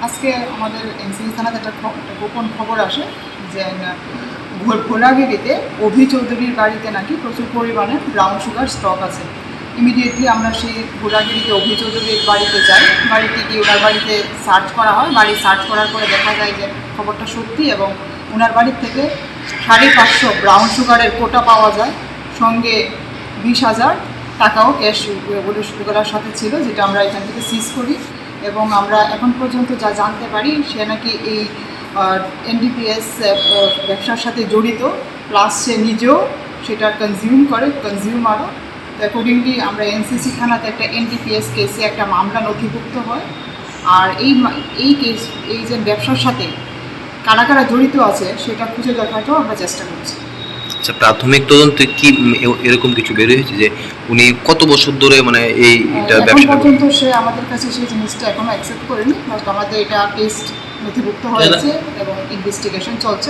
আজকে আমাদের এনসিবি থানাতে একটা গোপন খবর আসে যে ভোলাগিরিতে অভি চৌধুরীর বাড়িতে নাকি প্রচুর পরিমাণে ব্রাউন সুগার স্টক আছে। ইমিডিয়েটলি আমরা সেই ভোলাগিরিতে অভি চৌধুরীর বাড়িতে যাই। বাড়িতে গিয়ে ওনার বাড়িতে সার্চ করা হয়। বাড়ি সার্চ করার পরে দেখা যায় যে খবরটা সত্যি এবং ওনার বাড়ির থেকে 550 ব্রাউন সুগারের কোটা পাওয়া যায়, সঙ্গে 20,000 টাকাও ক্যাশ ওগুলোর সাথে ছিল, যেটা আমরা এখান থেকে সিজ করি। এবং আমরা এখন পর্যন্ত যা জানতে পারি সে নাকি এই এনডিপিএস ব্যবসার সাথে জড়িত, প্লাস সে নিজেও সেটা কনজিউমারও। তো অ্যাকর্ডিংলি আমরা এনসিসি থানাতে একটা এনডিপিএস কেসে একটা মামলা নথিভুক্ত হয়। আর এই কেস, এই যে ব্যবসার সাথে কারা কারা জড়িত আছে সেটা খুঁজে দেখাটাও আমরা চেষ্টা করছি। আচ্ছা, প্রাথমিক তদন্তে কি এরকম কিছু বের হয়েছে যে উনি কত বছর ধরে মানে এইটা ব্যবসা পর্যন্ত সে আমাদের কাছে সেই জিনিসটা এখনো অ্যাকসেপ্ট করেনি, বাট আমাদের এটা কেস নথিভুক্ত হয়েছে এবং ইনভেস্টিগেশন চলছে।